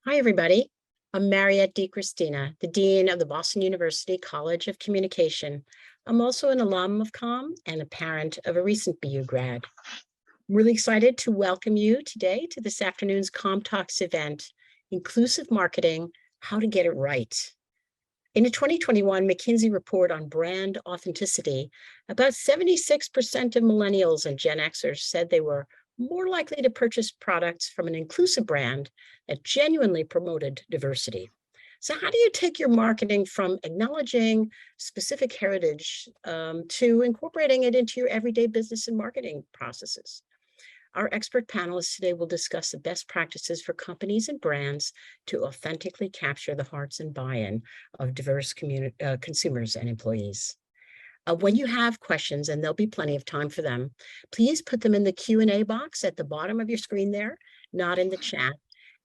Hi, everybody. I'm Mariette DiCristina, the Dean of the Boston University College of Communication. I'm also an alum of COM and a parent of a recent BU grad. I'm really excited to welcome you today to this afternoon's COM Talks event, Inclusive Marketing, How to Get It Right. In a 2021 McKinsey report on brand authenticity, about 76% of millennials and Gen Xers said they were more likely to purchase products from an inclusive brand that genuinely promoted diversity. So how do you take your marketing from acknowledging specific heritage to incorporating it into your everyday business and marketing processes? Our expert panelists today will discuss the best practices for companies and brands to authentically capture the hearts and buy-in of diverse consumers and employees. When you have questions, and there'll be plenty of time for them, please put them in the Q&A box at the bottom of your screen there, not in the chat.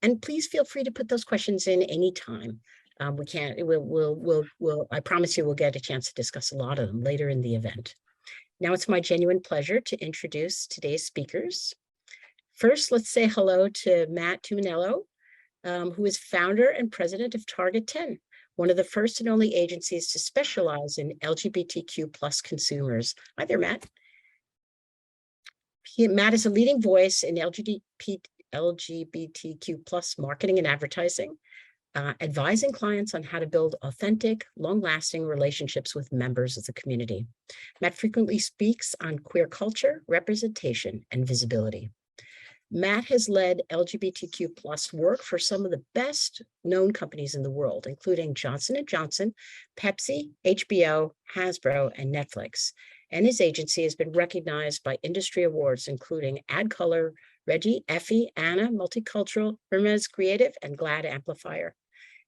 And please feel free to put those questions in anytime. I promise you we'll get a chance to discuss a lot of them later in the event. Now it's my genuine pleasure to introduce today's speakers. First, let's say hello to Matt Tumminello, who is founder and president of Target 10, one of the first and only agencies to specialize in LGBTQ plus consumers. Hi there, Matt. Matt is a leading voice in LGBTQ plus marketing and advertising, advising clients on how to build authentic, long-lasting relationships with members of the community. Matt frequently speaks on queer culture, representation, and visibility. Matt has led LGBTQ plus work for some of the best known companies in the world, including Johnson & Johnson, Pepsi, HBO, Hasbro, and Netflix. And his agency has been recognized by industry awards, including AdColor, Reggie, Effie, Anna, Multicultural, Hermes Creative, and Glad Amplifier.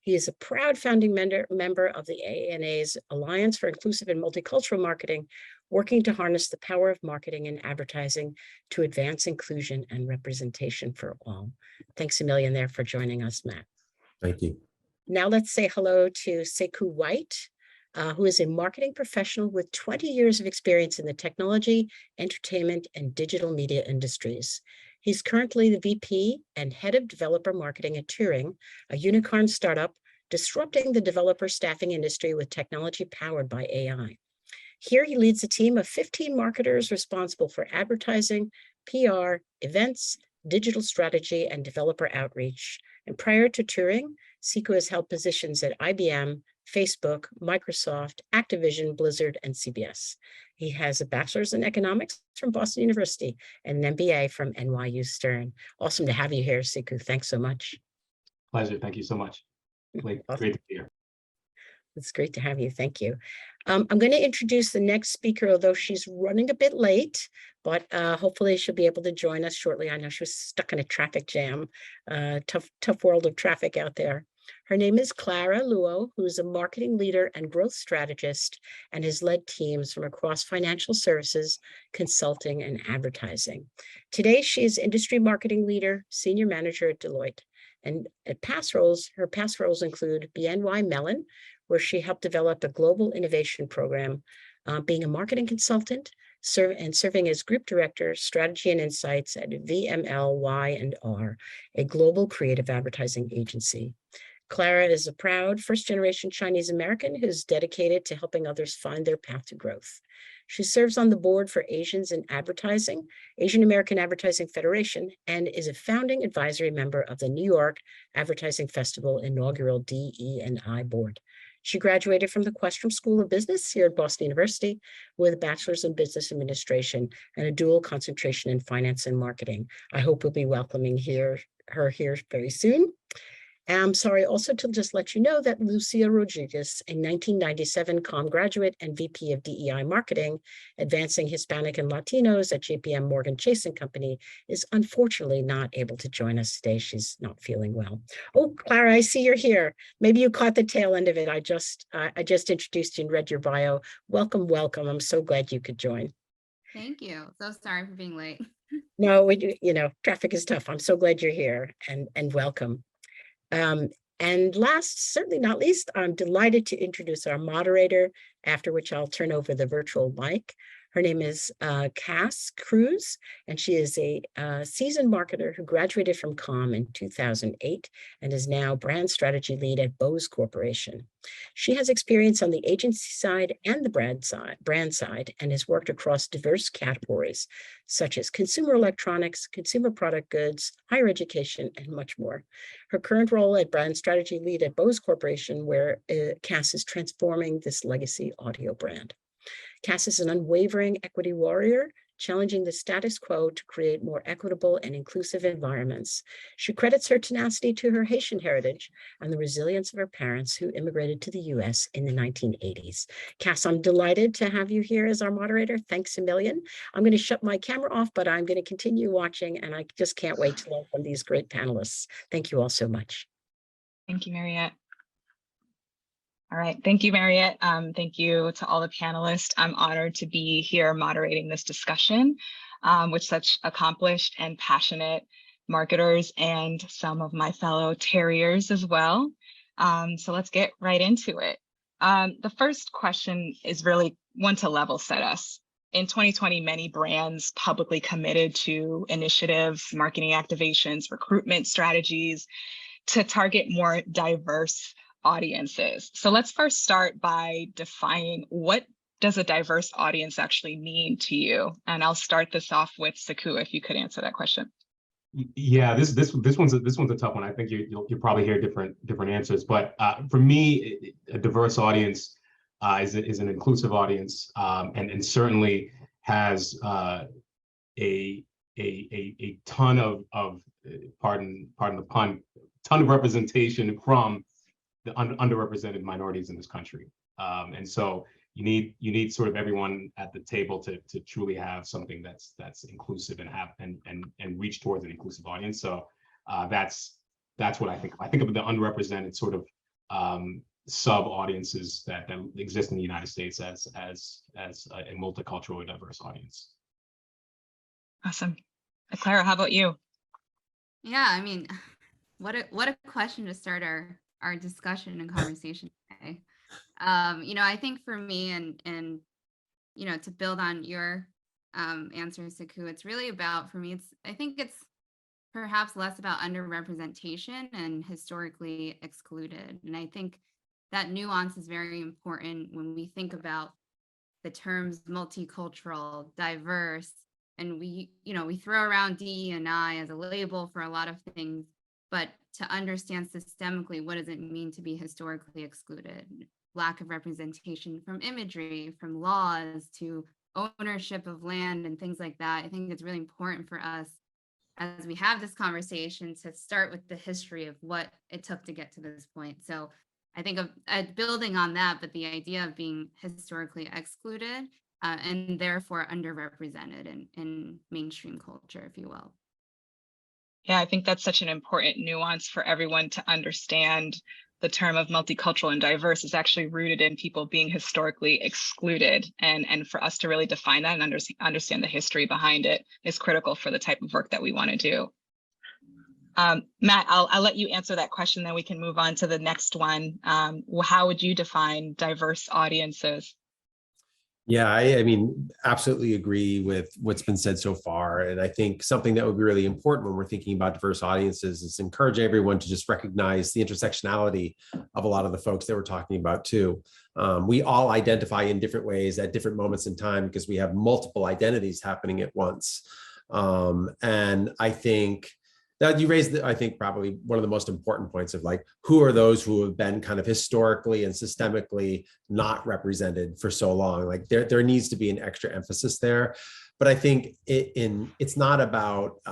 He is a proud founding member of the ANA's Alliance for Inclusive and Multicultural Marketing, working to harness the power of marketing and advertising to advance inclusion and representation for all. Thanks a million there for joining us, Matt. Thank you. Now let's say hello to Sekou White, who is a marketing professional with 20 years of experience in the technology, entertainment, and digital media industries. He's currently the VP and head of developer marketing at Turing, a unicorn startup disrupting the developer staffing industry with technology powered by AI. Here he leads a team of 15 marketers responsible for advertising, PR, events, digital strategy, and developer outreach. And prior to Turing, Sekou has held positions at IBM, Facebook, Microsoft, Activision, Blizzard, and CBS. He has a bachelor's in economics from Boston University and an MBA from NYU Stern. Awesome to have you here, Sekou. Thanks so much. Pleasure. Thank you so much. Great to be here. It's great to have you. Thank you. I'm going to introduce the next speaker, although she's running a bit late, but hopefully she'll be able to join us shortly. I know she was stuck in a traffic jam, tough world of traffic out there. Her name is Clara, who is a marketing leader and growth strategist and has led teams from across financial services, consulting, and advertising. Today, she is industry marketing leader, senior manager at Deloitte. And her past roles include BNY Mellon, where she helped develop a global innovation program, being a marketing consultant, serving as group director, strategy and insights at VMLY&R, a global creative advertising agency. Clara is a proud first-generation Chinese American who's dedicated to helping others find their path to growth. She serves on the board for Asians in Advertising, Asian American Advertising Federation, and is a founding advisory member of the New York Advertising Festival inaugural DE&I board. She graduated from the Questrom School of Business here at Boston University with a bachelor's in business administration and a dual concentration in finance and marketing. I hope we'll be welcoming her here very soon. I'm sorry also to just let you know that Lucia Rodriguez, a 1997 COM graduate and VP of DEI Marketing, advancing Hispanic and Latinos at JPM Morgan Chase & Company, is unfortunately not able to join us today. She's not feeling well. Oh, Clara, I see you're here. Maybe you caught the tail end of it. I just introduced you and read your bio. Welcome, welcome. I'm so glad you could join. Thank you. So sorry for being late. No, traffic is tough. I'm so glad you're here and welcome. And last, certainly not least, I'm delighted to introduce our moderator, after which I'll turn over the virtual mic. Her name is Cass Cruz, and she is a seasoned marketer who graduated from COM in 2008 and is now brand strategy lead at Bose Corporation. She has experience on the agency side and the brand side, and has worked across diverse categories such as consumer electronics, consumer product goods, higher education, and much more. Her current role at brand strategy lead at Bose Corporation, where Cass is transforming this legacy audio brand. Cass is an unwavering equity warrior, challenging the status quo to create more equitable and inclusive environments. She credits her tenacity to her Haitian heritage and the resilience of her parents who immigrated to the US in the 1980s. Cass, I'm delighted to have you here as our moderator. Thanks a million. I'm going to shut my camera off, but I'm going to continue watching, and I just can't wait to learn from these great panelists. Thank you all so much. Thank you, Mariette. All right, thank you, Mariette. Thank you to all the panelists. I'm honored to be here moderating this discussion with such accomplished and passionate marketers and some of my fellow terriers as well. So let's get right into it. The first question is really one to level set us. In 2020, many brands publicly committed to initiatives, marketing activations, recruitment strategies to target more diverse audiences. So let's first start by defining, what does a diverse audience actually mean to you? And I'll start this off with Sekou, if you could answer that question. Yeah, this one's a tough one. I think you'll probably hear different answers. But for me, a diverse audience is an inclusive audience, and certainly has a ton of pardon the pun, ton of representation from the underrepresented minorities in this country. And so you need sort of everyone at the table to truly have something that's inclusive and have and reach towards an inclusive audience. So that's what I think. I think of the underrepresented sort of sub audiences that exist in the United States as a multicultural, diverse audience. Awesome. Clara, how about you? Yeah, I mean, what a question to start our discussion and conversation today. I think for me and to build on your answer, Sekou, it's really about, for me, I think it's perhaps less about underrepresentation and historically excluded. And I think that nuance is very important when we think about the terms multicultural, diverse, and we throw around DE&I as a label for a lot of things, but to understand systemically, what does it mean to be historically excluded? Lack of representation from imagery, from laws to ownership of land and things like that. I think it's really important for us as we have this conversation to start with the history of what it took to get to this point. So I think of building on that, but the idea of being historically excluded and therefore underrepresented in mainstream culture, if you will. Yeah, I think that's such an important nuance for everyone to understand. The term of multicultural and diverse is actually rooted in people being historically excluded. And for us to really define that and understand the history behind it is critical for the type of work that we want to do. Matt, I'll let you answer that question, then we can move on to the next one. How would you define diverse audiences? Yeah, I mean, absolutely agree with what's been said so far. And I think something that would be really important when we're thinking about diverse audiences is encourage everyone to just recognize the intersectionality of a lot of the folks that we're talking about too. We all identify in different ways at different moments in time because we have multiple identities happening at once. And I think that you raised, I think, probably one of the most important points of like, who are those who have been kind of historically and systemically not represented for so long? Like there needs to be an extra emphasis there. But I think it's not about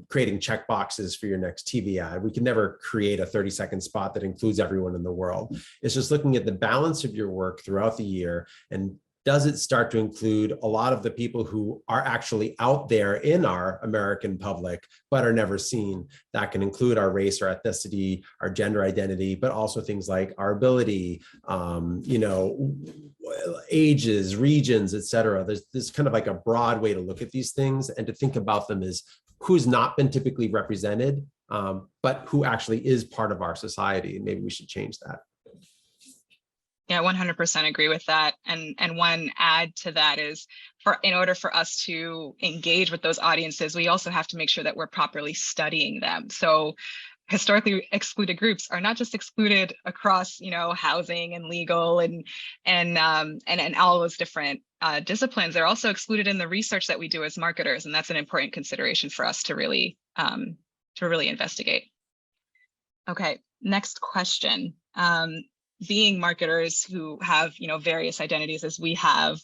creating check boxes for your next TV ad. We can never create a 30-second spot that includes everyone in the world. It's just looking at the balance of your work throughout the year, and does it start to include a lot of the people who are actually out there in our American public, but are never seen? That can include our race, our ethnicity, our gender identity, but also things like our ability, ages, regions, et cetera. There's kind of like a broad way to look at these things and to think about them as who's not been typically represented, but who actually is part of our society. Maybe we should change that. Yeah, 100% agree with that. And one add to that is in order for us to engage with those audiences, we also have to make sure that we're properly studying them. So historically excluded groups are not just excluded across, housing and legal and all those different disciplines. They're also excluded in the research that we do as marketers, and that's an important consideration for us to really investigate. Okay, next question. Being marketers who have, various identities as we have,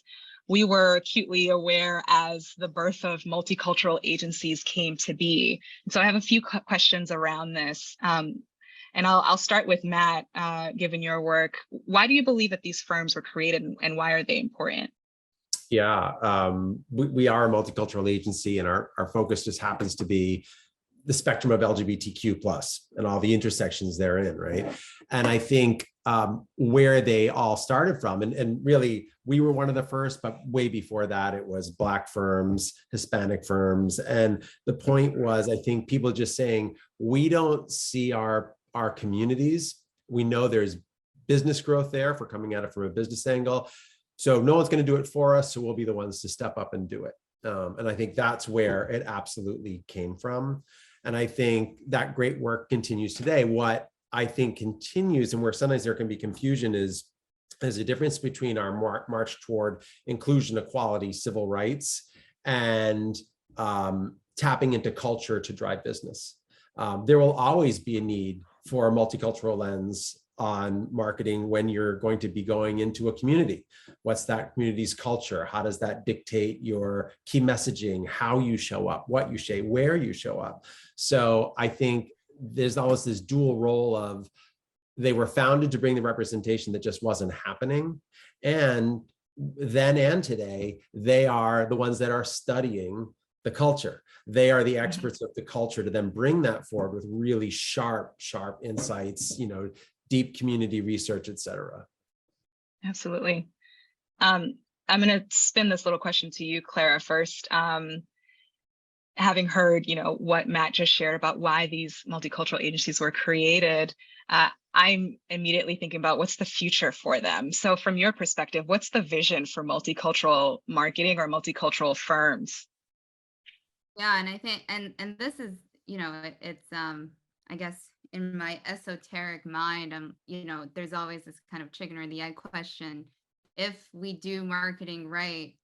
we were acutely aware as the birth of multicultural agencies came to be. So I have a few questions around this. And I'll start with Matt, given your work. Why do you believe that these firms were created and why are they important? Yeah, we are a multicultural agency, and our focus just happens to be the spectrum of LGBTQ plus and all the intersections therein, right? And I think where they all started from, and really we were one of the first, but way before that, it was Black firms, Hispanic firms. And the point was, I think people just saying, we don't see our communities. We know there's business growth there for coming at it from a business angle. So no one's going to do it for us. So we'll be the ones to step up and do it. And I think that's where it absolutely came from. And I think that great work continues today. What I think continues, and where sometimes there can be confusion, is there's a difference between our march toward inclusion, equality, civil rights, and tapping into culture to drive business. There will always be a need for a multicultural lens on marketing when you're going to be going into a community. What's that community's culture? How does that dictate your key messaging, how you show up, what you say, where you show up? So I think there's always this dual role of they were founded to bring the representation that just wasn't happening. And then and today, they are the ones that are studying the culture. They are the experts of the culture to then bring that forward with really sharp insights, deep community research, et cetera. Absolutely. I'm going to spin this little question to you, Clara, first. Having heard, what Matt just shared about why these multicultural agencies were created, I'm immediately thinking about what's the future for them. So from your perspective, what's the vision for multicultural marketing or multicultural firms? Yeah, and I think, and this is, it's, I guess, in my esoteric mind, there's always this kind of chicken or the egg question. If we do marketing right,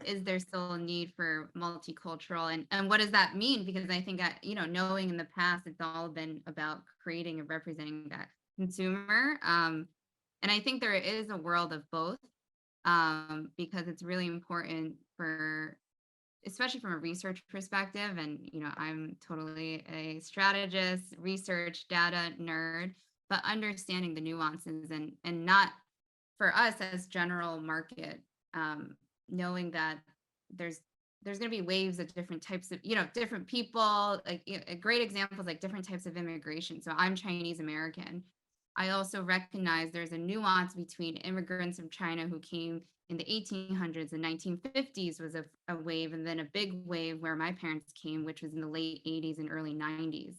is there still a need for multicultural, and what does that mean? Because I think that, knowing in the past, it's all been about creating and representing that consumer. And I think there is a world of both, because it's really important for, especially from a research perspective. And, I'm totally a strategist, research, data nerd, but understanding the nuances and not for us as general market, knowing that there's going to be waves of different types of, different people. Like a great example is like different types of immigration. So I'm Chinese American. I also recognize there's a nuance between immigrants from China who came in the 1800s and 1950s was a wave, and then a big wave where my parents came, which was in the late 80s and early 90s.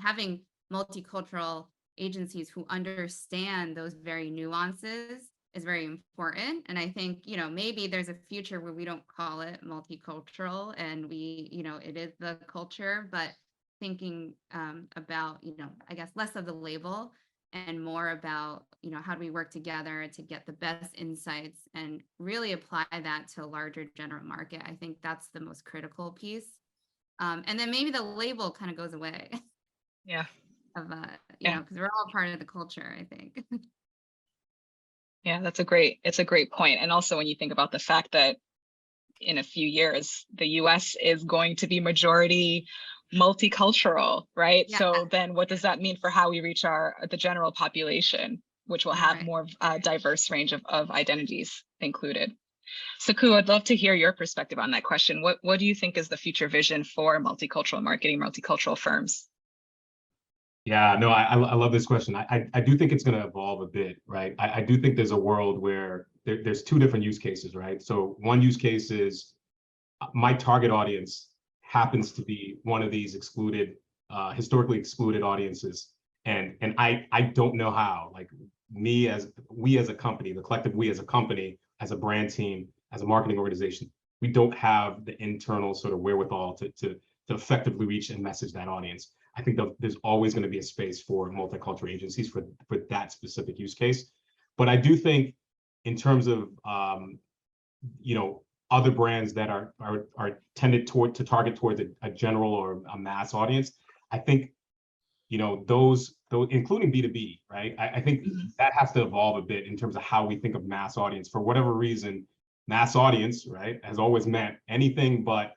Having multicultural agencies who understand those very nuances is very important. And I think, maybe there's a future where we don't call it multicultural and we, it is the culture, but thinking about, I guess less of the label and more about, how do we work together to get the best insights and really apply that to a larger general market. I think that's the most critical piece. And then maybe the label kind of goes away. Yeah. Of, because we're all part of the culture, I think. Yeah, it's a great point. And also when you think about the fact that in a few years, the US is going to be majority multicultural, right? Yeah. So then what does that mean for how we reach the general population, which will have more diverse range of identities included? Sekou, I'd love to hear your perspective on that question. What do you think is the future vision for multicultural marketing, multicultural firms? Yeah, no, I love this question. I do think it's going to evolve a bit, right? I do think there's a world where there's two different use cases, right? So one use case is my target audience happens to be one of these excluded, historically excluded audiences. And I don't know how, like we as a company, the collective we as a company, as a brand team, as a marketing organization, we don't have the internal sort of wherewithal to effectively reach and message that audience. I think there's always going to be a space for multicultural agencies for that specific use case. But I do think in terms of other brands that are tended to target towards a general or a mass audience, I think those including B2B, right? I think that has to evolve a bit in terms of how we think of mass audience. For whatever reason, mass audience, right, has always meant anything but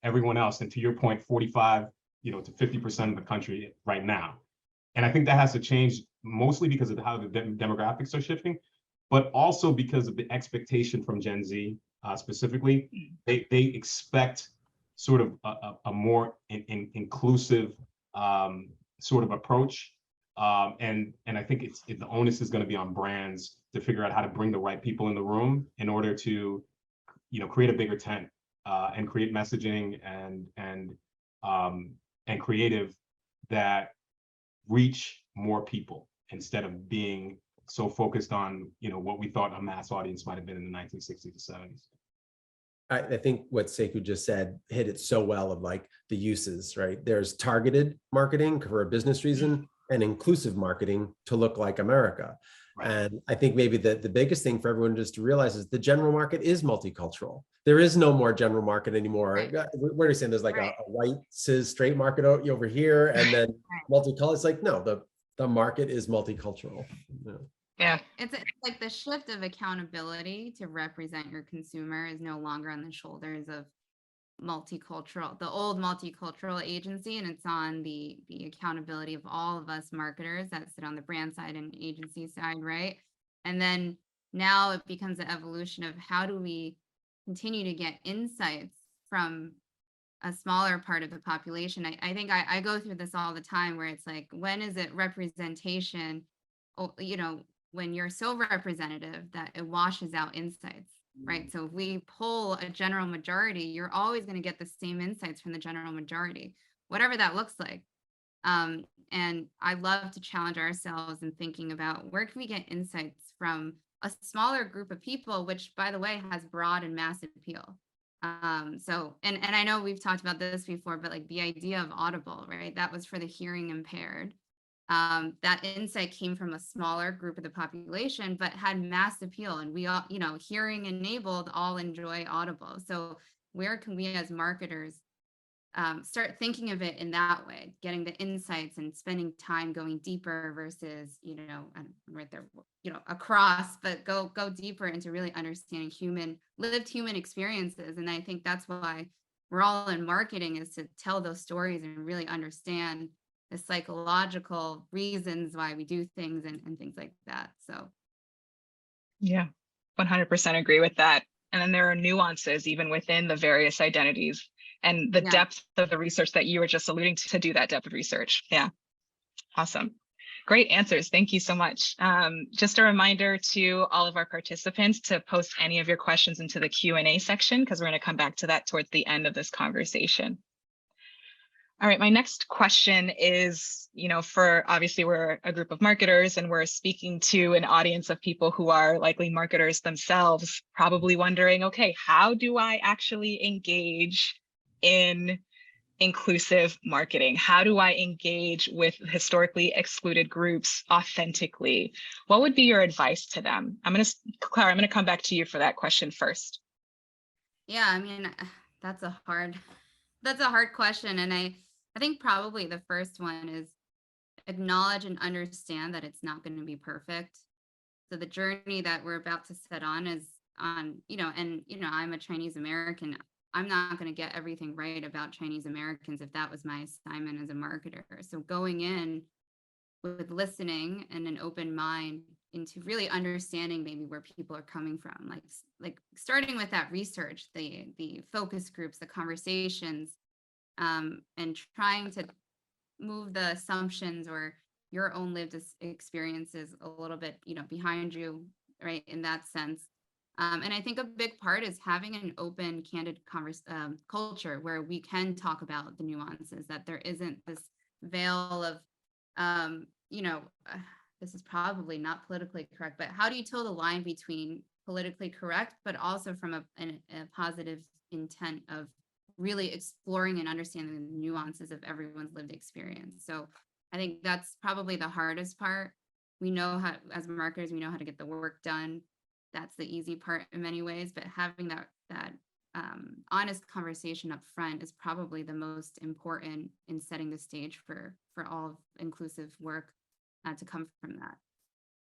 everyone else. And to your point, 45 to 50% of the country right now. And I think that has to change, mostly because of how the demographics are shifting, but also because of the expectation from Gen Z specifically. They expect sort of a more inclusive sort of approach. And I think the onus is going to be on brands to figure out how to bring the right people in the room in order to create a bigger tent and create messaging and creative that reach more people instead of being so focused on what we thought a mass audience might have been in the 1960s to 70s. I think what Sekou just said hit it so well of like the uses, right? There's targeted marketing for a business reason and inclusive marketing to look like America. Right. And I think maybe the biggest thing for everyone just to realize is the general market is multicultural. There is no more general market anymore. Right. What are you saying? There's like a white cis straight market over here and then multicultural. It's like, no, the market is multicultural. Yeah. It's like the shift of accountability to represent your consumer is no longer on the shoulders of the old multicultural agency, and it's on the accountability of all of us marketers that sit on the brand side and agency side, right? And then now it becomes an evolution of how do we continue to get insights from a smaller part of the population. I think I go through this all the time where it's like, when is it representation, when you're so representative that it washes out insights, right? So if we poll a general majority, you're always going to get the same insights from the general majority, whatever that looks like. And I love to challenge ourselves in thinking about where can we get insights from a smaller group of people, which, by the way, has broad and mass appeal. So, and I know we've talked about this before, but like the idea of Audible, right? That was for the hearing impaired. That insight came from a smaller group of the population, but had mass appeal. And we all, hearing enabled all enjoy Audible. So where can we as marketers start thinking of it in that way, getting the insights and spending time going deeper versus, I'm right there, across, but go deeper into really understanding lived human experiences. And I think that's why we're all in marketing, is to tell those stories and really understand the psychological reasons why we do things and things like that. So. Yeah, 100% agree with that. And then there are nuances even within the various identities and the depth of the research that you were just alluding to do that depth of research. Yeah, awesome. Great answers. Thank you so much. Just a reminder to all of our participants to post any of your questions into the Q&A section, because we're going to come back to that towards the end of this conversation. All right, my next question is, for obviously we're a group of marketers and we're speaking to an audience of people who are likely marketers themselves, probably wondering, okay, how do I actually engage in inclusive marketing? How do I engage with historically excluded groups authentically? What would be your advice to them? Clara, I'm going to come back to you for that question first. Yeah, I mean, that's a hard question. And I think probably the first one is acknowledge and understand that it's not going to be perfect. So the journey that we're about to set on is on, I'm a Chinese American. I'm not going to get everything right about Chinese Americans if that was my assignment as a marketer. So going in with listening and an open mind into really understanding maybe where people are coming from, like starting with that research, the focus groups, the conversations, and trying to move the assumptions or your own lived experiences a little bit, behind you, right, in that sense. And I think a big part is having an open, candid culture where we can talk about the nuances, that there isn't this veil of, this is probably not politically correct, but how do you toe the line between politically correct, but also from a positive intent of really exploring and understanding the nuances of everyone's lived experience? So I think that's probably the hardest part. We know how, as marketers, we know how to get the work done. That's the easy part in many ways, but having that honest conversation up front is probably the most important in setting the stage for all inclusive work to come from that.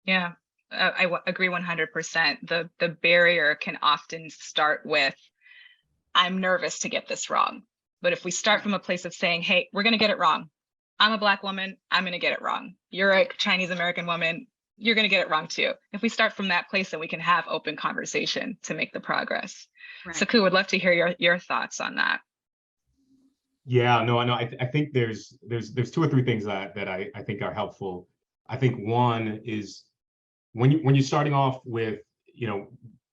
Yeah, I agree 100%. The barrier can often start with, I'm nervous to get this wrong. But if we start from a place of saying, hey, we're going to get it wrong. I'm a Black woman, I'm going to get it wrong. You're a Chinese American woman, you're going to get it wrong too. If we start from that place, then we can have open conversation to make the progress. Right. Sekou, would love to hear your thoughts on that. Yeah, no, I think there's 2 or 3 things that I think are helpful. I think one is when you're starting off with,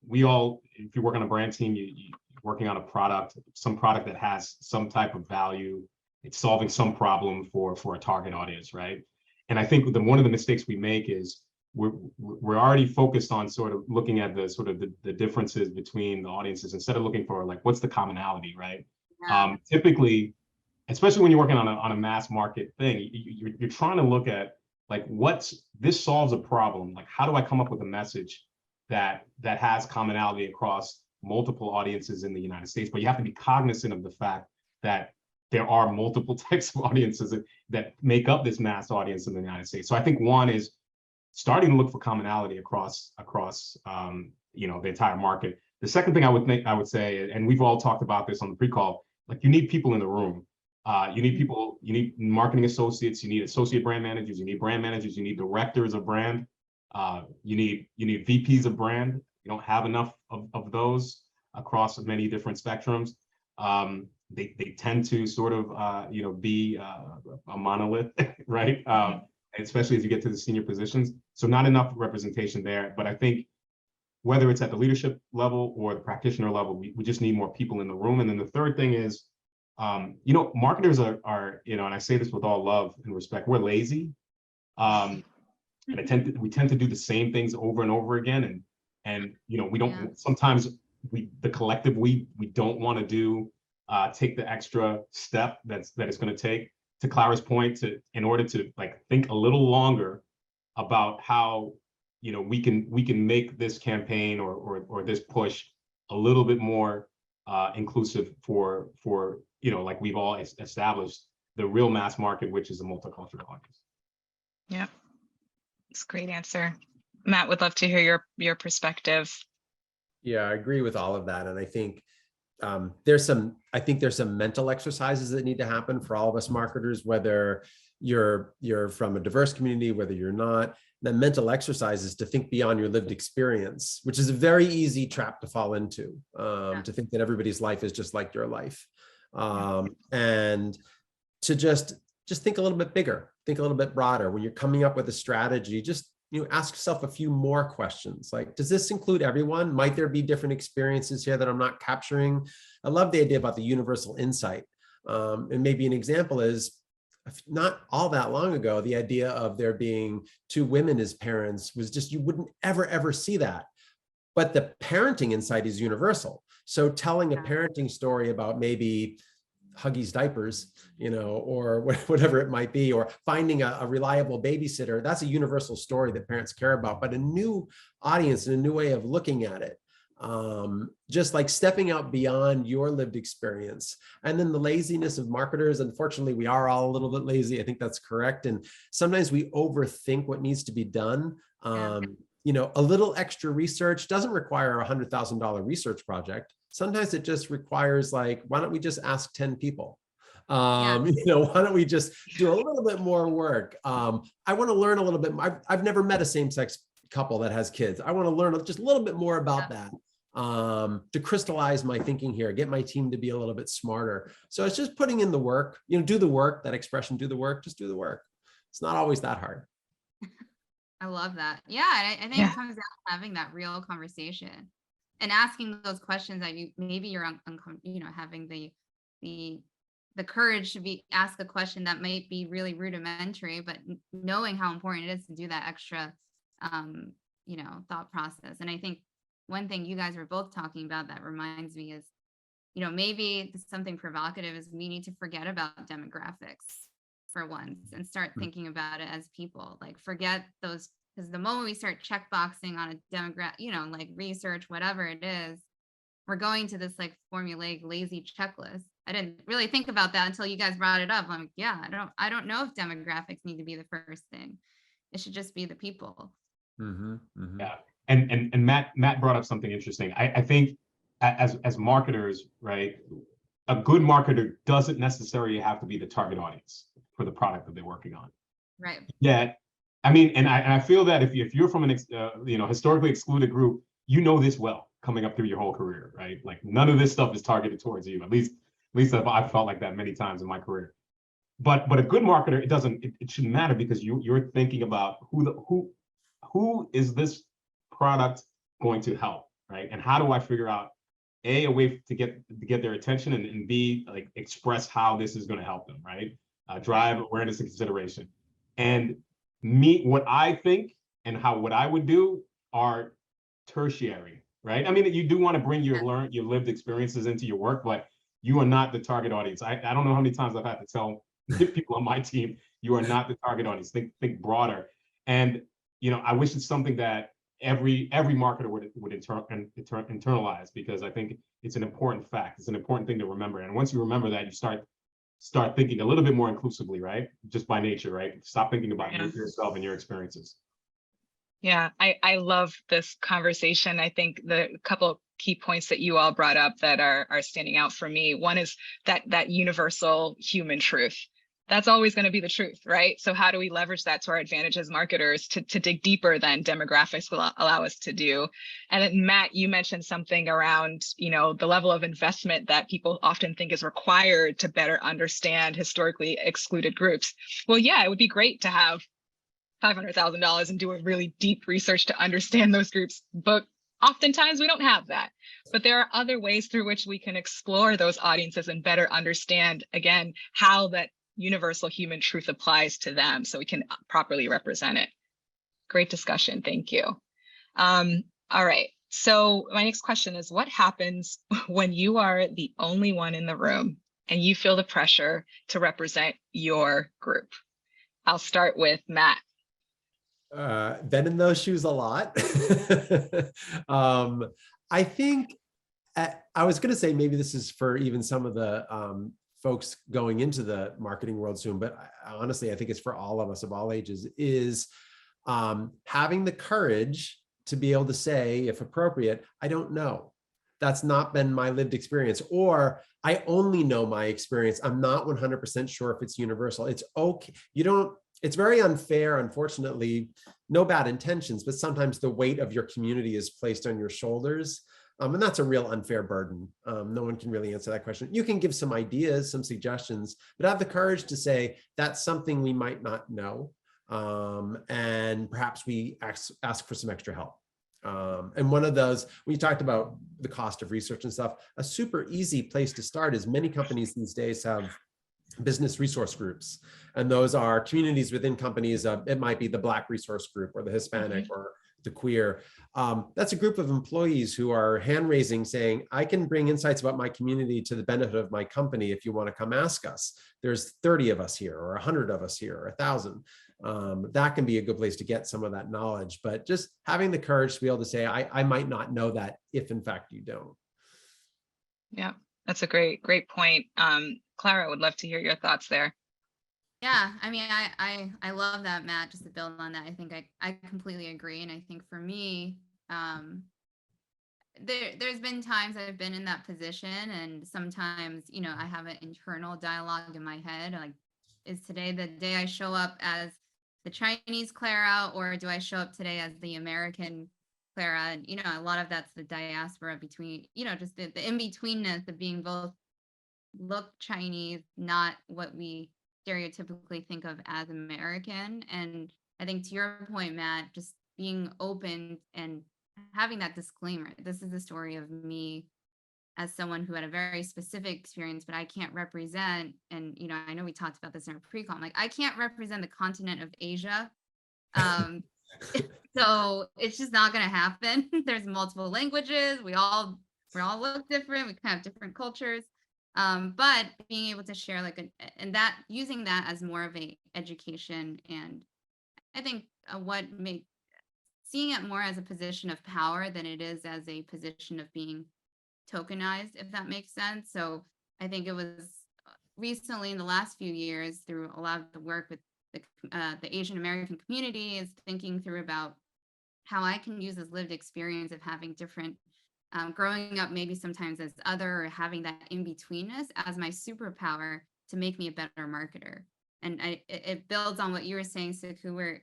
we all, if you work on a brand team, you're working on a product, some product that has some type of value, it's solving some problem for a target audience, right? And I think one of the mistakes we make is we're already focused on sort of looking at the differences between the audiences instead of looking for like, what's the commonality, right? Yeah. Typically, especially when you're working on a mass market thing, you're trying to look at like, this solves a problem. Like, how do I come up with a message that has commonality across multiple audiences in the United States? But you have to be cognizant of the fact that there are multiple types of audiences that make up this mass audience in the United States. So I think one is starting to look for commonality across the entire market. The second thing I would say, and we've all talked about this on the pre-call, like, you need people in the room. You need people, you need marketing associates, you need associate brand managers, you need brand managers, you need directors of brand, you need VPs of brand. You don't have enough of those across many different spectrums. They tend to sort of be a monolith, right? Especially as you get to the senior positions. So not enough representation there. But I think whether it's at the leadership level or the practitioner level, we just need more people in the room. And then the third thing is, marketers are, and I say this with all love and respect, we're lazy. And we tend to do the same things over and over again. And we don't, sometimes the collective, we don't want to do, take the extra step that it's going to take, to Clara's point, in order to like think a little longer about how we can make this campaign or this push a little bit more inclusive for like we've all established, the real mass market, which is a multicultural audience. Yeah, it's a great answer. Matt, would love to hear your perspective. Yeah, I agree with all of that, and I think there's some mental exercises that need to happen for all of us marketers, whether you're from a diverse community, whether you're not. The mental exercises to think beyond your lived experience, which is a very easy trap to fall into, to think that everybody's life is just like your life, and to just think a little bit bigger, think a little bit broader. When you're coming up with a strategy, just ask yourself a few more questions. Like, does this include everyone? Might there be different experiences here that I'm not capturing? I love the idea about the universal insight. And maybe an example is, not all that long ago, the idea of there being 2 women as parents was just, you wouldn't ever see that. But the parenting insight is universal. So telling a parenting story about maybe Huggies diapers, or whatever it might be, or finding a reliable babysitter, that's a universal story that parents care about, but a new audience and a new way of looking at it. Just like stepping out beyond your lived experience. And then the laziness of marketers, unfortunately, we are all a little bit lazy. I think that's correct. And sometimes we overthink what needs to be done. A little extra research doesn't require a $100,000 research project. Sometimes it just requires, like, why don't we just ask 10 people? Why don't we just do a little bit more work? I want to learn a little bit. I've never met a same-sex couple that has kids. I want to learn just a little bit more about that, to crystallize my thinking here, get my team to be a little bit smarter. So it's just putting in the work, do the work, that expression, do the work, just do the work. It's not always that hard. I love that. Yeah, I think it comes down to having that real conversation and asking those questions that you're uncomfortable, having the the courage to ask a question that might be really rudimentary, but knowing how important it is to do that extra, thought process. And I think one thing you guys were both talking about that reminds me is, maybe something provocative is we need to forget about demographics for once and start thinking about it as people. Like forget those, because the moment we start checkboxing on a demographic, like research, whatever it is, we're going to this like formulaic, lazy checklist. I didn't really think about that until you guys brought it up. I'm like, yeah, I don't know if demographics need to be the first thing. It should just be the people. Yeah, and Matt brought up something interesting. I think as marketers, right, a good marketer doesn't necessarily have to be the target audience for the product that they're working on. Right. Yeah, I mean, and I feel that if you're from an historically excluded group, you know this well coming up through your whole career, right? Like none of this stuff is targeted towards you. At least I've felt like that many times in my career. But a good marketer, it shouldn't matter because you're thinking about who is this product going to help, right? And how do I figure out a way to get their attention, and B, like express how this is going to help them, right? Drive awareness and consideration. And what I think and what I would do are tertiary, right? I mean, you do want to bring your lived experiences into your work, but you are not the target audience. I don't know how many times I've had to tell people on my team, you are not the target audience. Think broader. And I wish it's something that every marketer would internalize, because I think it's an important fact. It's an important thing to remember. And once you remember that, you start thinking a little bit more inclusively, right? Just by nature, right? Stop thinking about yourself and your experiences. Yeah, I love this conversation. I think the couple key points that you all brought up that are standing out for me. One is that universal human truth. That's always going to be the truth, right? So how do we leverage that to our advantage as marketers to dig deeper than demographics will allow us to do? And then Matt, you mentioned something around, the level of investment that people often think is required to better understand historically excluded groups. Well, yeah, it would be great to have $500,000 and do a really deep research to understand those groups, but oftentimes we don't have that. But there are other ways through which we can explore those audiences and better understand, again, how that universal human truth applies to them so we can properly represent it. Great discussion. Thank you. All right. So my next question is, what happens when you are the only one in the room and you feel the pressure to represent your group? I'll start with Matt. Been in those shoes a lot. I think I was going to say maybe this is for even some of the folks going into the marketing world soon, but honestly, I think it's for all of us of all ages, is having the courage to be able to say, if appropriate, I don't know. That's not been my lived experience, or I only know my experience. I'm not 100% sure if it's universal. It's okay. It's very unfair, unfortunately, no bad intentions, but sometimes the weight of your community is placed on your shoulders. And that's a real unfair burden. No one can really answer that question. You can give some ideas, some suggestions, but have the courage to say that's something we might not know. And perhaps we ask for some extra help. And one of those, when you talked about the cost of research and stuff, a super easy place to start is many companies these days have business resource groups. And those are communities within companies. It might be the Black resource group or the Hispanic or the queer. That's a group of employees who are hand raising saying, I can bring insights about my community to the benefit of my company if you want to come ask us. There's 30 of us here, or 100 of us here, or 1,000. That can be a good place to get some of that knowledge, but just having the courage to be able to say, I might not know that if in fact you don't. Yeah, that's a great point. Clara, would love to hear your thoughts there. Yeah, I mean, I love that, Matt. Just to build on that, I think I completely agree. And I think for me, there's been times I've been in that position, and sometimes, I have an internal dialogue in my head, like, is today the day I show up as the Chinese Clara, or do I show up today as the American Clara? And, a lot of that's the diaspora between, just the in-betweenness of being both look Chinese, not what we stereotypically think of as American. And I think to your point, Matt, just being open and having that disclaimer, this is the story of me as someone who had a very specific experience, but I can't represent, and I know we talked about this in our pre-call, like I can't represent the continent of Asia. So it's just not going to happen. There's multiple languages. We all look different. We kind of have different cultures. But being able to share and that using that as more of a education, and I think seeing it more as a position of power than it is as a position of being tokenized, if that makes sense. So I think it was recently in the last few years through a lot of the work with the Asian American community is thinking through about how I can use this lived experience of having different, growing up maybe sometimes as other, or having that in-betweenness as my superpower to make me a better marketer. And it builds on what you were saying, Sekou, where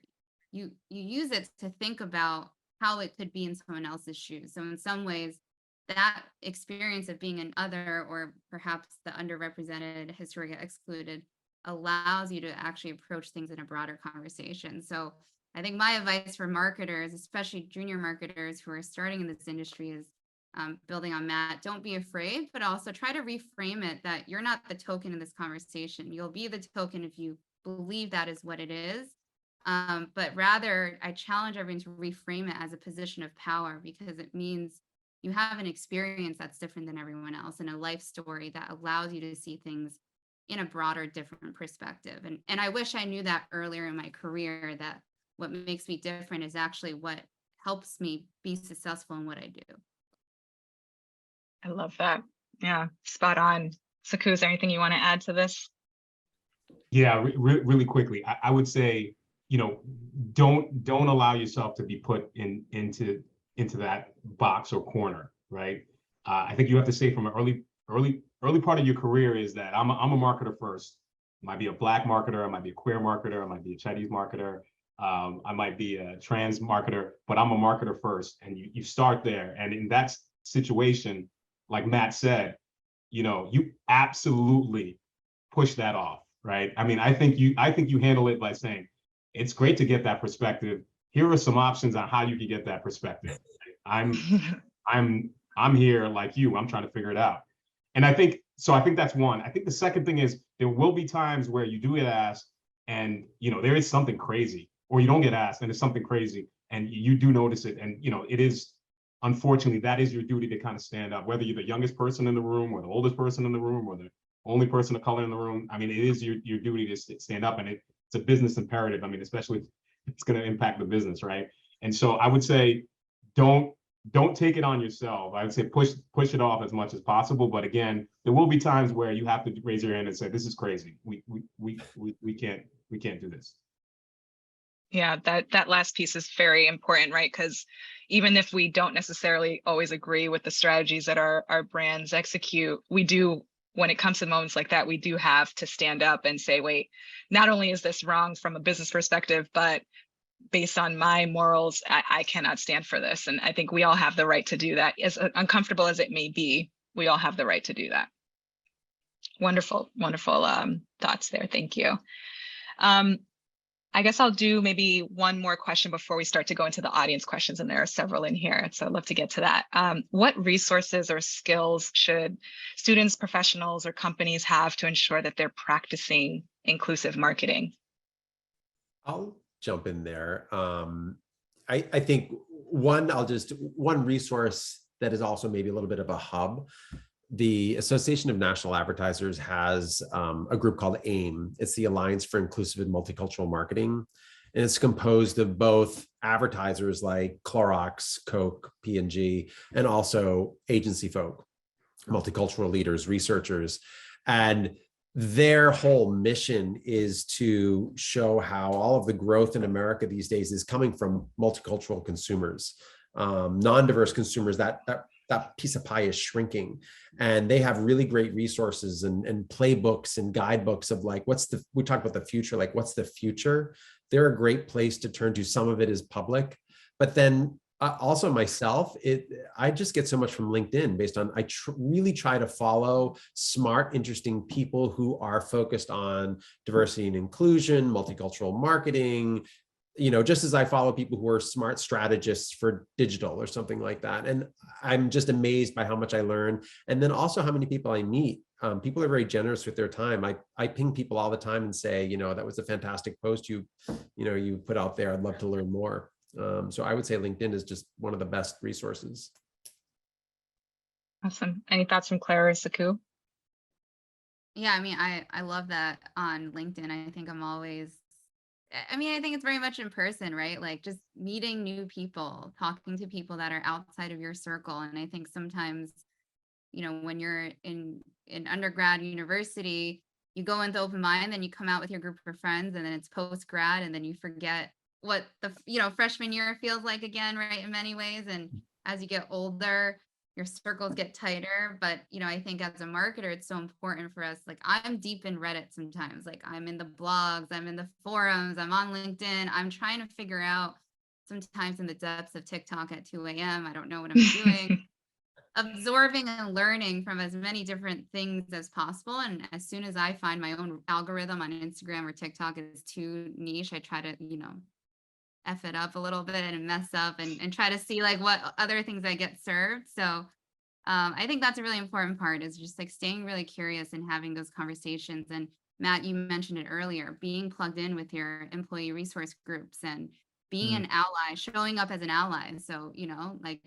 you use it to think about how it could be in someone else's shoes. So in some ways, that experience of being an other, or perhaps the underrepresented, historically excluded, allows you to actually approach things in a broader conversation. So I think my advice for marketers, especially junior marketers who are starting in this industry, is building on Matt, don't be afraid, but also try to reframe it that you're not the token in this conversation. You'll be the token if you believe that is what it is. But rather, I challenge everyone to reframe it as a position of power, because it means you have an experience that's different than everyone else, and a life story that allows you to see things in a broader, different perspective. And I wish I knew that earlier in my career, that what makes me different is actually what helps me be successful in what I do. I love that. Yeah, spot on. Sekou, is there anything you want to add to this? Yeah, really quickly, I would say, don't allow yourself to be put into that box or corner, right? I think you have to say from an early part of your career is that I'm a marketer first. I might be a Black marketer, I might be a queer marketer, I might be a Chinese marketer, I might be a trans marketer, but I'm a marketer first. And you start there. And in that situation, like Matt said, you absolutely push that off, right? I mean, I think you handle it by saying, it's great to get that perspective. Here are some options on how you can get that perspective. I'm here like you, I'm trying to figure it out. And I think that's one. I think the second thing is there will be times where you do get asked and, there is something crazy, or you don't get asked and it's something crazy and you do notice it. And, it is, unfortunately, that is your duty to kind of stand up, whether you're the youngest person in the room or the oldest person in the room or the only person of color in the room. I mean, it is your duty to stand up, and it's a business imperative. I mean, especially if it's going to impact the business, right? And so I would say, don't take it on yourself. I would say push it off as much as possible. But again, there will be times where you have to raise your hand and say, this is crazy. We can't do this. Yeah, that last piece is very important, right? Because even if we don't necessarily always agree with the strategies that our brands execute, we do, when it comes to moments like that, we do have to stand up and say, wait, not only is this wrong from a business perspective, but based on my morals, I cannot stand for this. And I think we all have the right to do that. As uncomfortable as it may be, we all have the right to do that. Wonderful, wonderful thoughts there. Thank you. I guess I'll do maybe one more question before we start to go into the audience questions, and there are several in here, so I'd love to get to that. What resources or skills should students, professionals, or companies have to ensure that they're practicing inclusive marketing? I'll jump in there. I think one resource that is also maybe a little bit of a hub. The Association of National Advertisers has a group called AIM. It's the Alliance for Inclusive and Multicultural Marketing. And it's composed of both advertisers like Clorox, Coke, P&G, and also agency folk, multicultural leaders, researchers. And their whole mission is to show how all of the growth in America these days is coming from multicultural consumers, non-diverse consumers. That piece of pie is shrinking, and they have really great resources and playbooks and guidebooks of like, we talked about the future, like what's the future? They're a great place to turn to. Some of it is public, but then also myself, I just get so much from LinkedIn based on, really try to follow smart, interesting people who are focused on diversity and inclusion, multicultural marketing, just as I follow people who are smart strategists for digital or something like that. And I'm just amazed by how much I learn. And then also how many people I meet. People are very generous with their time. I ping people all the time and say, that was a fantastic post you put out there. I'd love to learn more. So I would say LinkedIn is just one of the best resources. Awesome. Any thoughts from Clara or Sekou? Yeah, I mean, I love that on LinkedIn. I think I think it's very much in person, right? Like just meeting new people, talking to people that are outside of your circle. And I think sometimes, when you're in undergrad university, you go into open mind, then you come out with your group of friends, and then it's post grad, and then you forget what the freshman year feels like again, right? In many ways. And as you get older, your circles get tighter. But I think as a marketer, it's so important for us. Like I'm deep in Reddit sometimes, like I'm in the blogs, I'm in the forums, I'm on LinkedIn. I'm trying to figure out, sometimes in the depths of TikTok at 2 a.m. I don't know what I'm doing. Absorbing and learning from as many different things as possible. And as soon as I find my own algorithm on Instagram or TikTok is too niche, I try to, F it up a little bit and mess up and try to see like what other things I get served. So I think that's a really important part, is just like staying really curious and having those conversations. And Matt, you mentioned it earlier, being plugged in with your employee resource groups and being an ally, showing up as an ally. So, like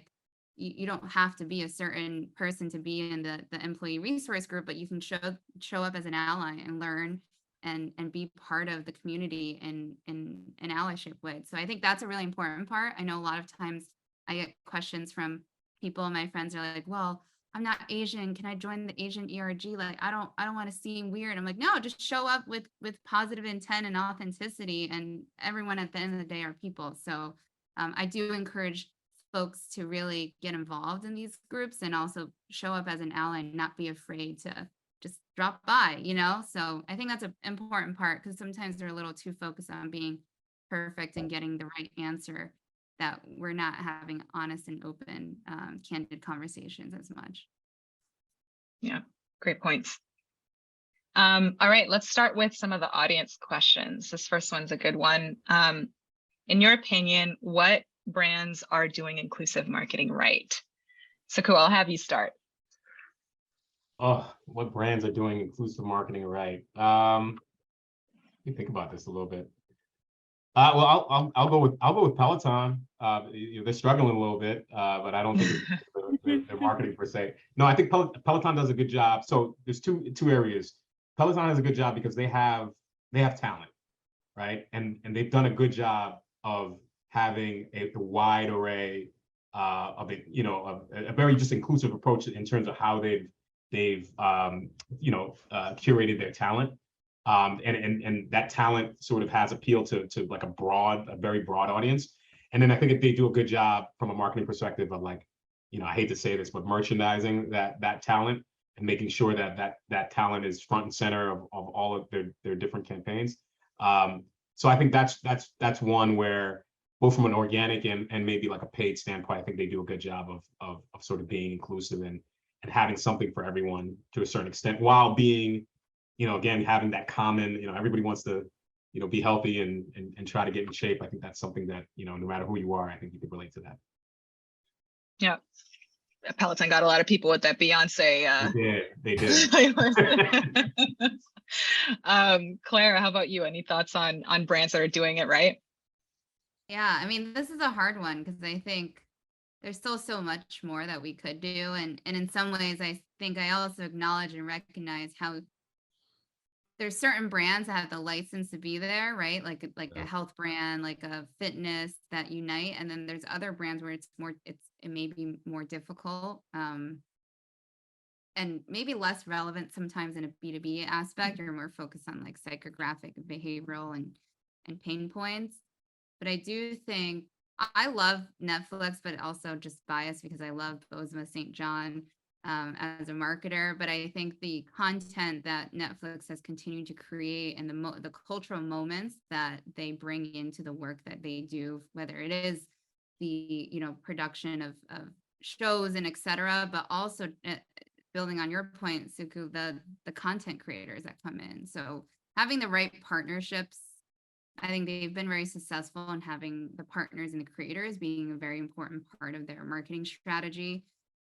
you don't have to be a certain person to be in the employee resource group, but you can show up as an ally and learn and be part of the community in an allyship way. So I think that's a really important part. I know a lot of times I get questions from people, my friends are like, well, I'm not Asian, can I join the Asian ERG? Like I don't want to seem weird. I'm like, no, just show up with positive intent and authenticity, and everyone at the end of the day are people. So I do encourage folks to really get involved in these groups and also show up as an ally and not be afraid to just drop by, So I think that's an important part, because sometimes they're a little too focused on being perfect and getting the right answer, that we're not having honest and open, candid conversations as much. Yeah, great points. All right, let's start with some of the audience questions. This first one's a good one. In your opinion, what brands are doing inclusive marketing right? Sekou, I'll have you start. Oh, what brands are doing inclusive marketing right? Let me think about this a little bit. Well, I'll go with Peloton. They're struggling a little bit, but I don't think it's their marketing per se. No, I think Peloton does a good job. So there's two areas. Peloton has a good job because they have talent, right? And they've done a good job of having a wide array of it, a very just inclusive approach in terms of how they've curated their talent. And that talent sort of has appeal to like a very broad audience. And then I think if they do a good job from a marketing perspective of like, I hate to say this, but merchandising that talent and making sure that talent is front and center of all of their different campaigns. So I think that's one where both from an organic and maybe like a paid standpoint, I think they do a good job of sort of being inclusive and having something for everyone to a certain extent, while being, again, having that common, everybody wants to, be healthy and try to get in shape. I think that's something that, no matter who you are, I think you can relate to that. Yeah. Peloton got a lot of people with that Beyonce. They did. Clara, how about you? Any thoughts on brands that are doing it right? Yeah, I mean, this is a hard one, because I think there's still so much more that we could do. And in some ways, I think I also acknowledge and recognize how there's certain brands that have the license to be there, right? Like a health brand, like a fitness that unite. And then there's other brands where it may be more difficult, and maybe less relevant sometimes in a B2B aspect, or more focused on like psychographic, behavioral and pain points. But I do think I love Netflix, but also just biased because I love Bozoma St. John as a marketer. But I think the content that Netflix has continued to create and the cultural moments that they bring into the work that they do, whether it is the production of shows and etc., but also building on your point, Sekou, the content creators that come in. So having the right partnerships I think they've been very successful in having the partners and the creators being a very important part of their marketing strategy.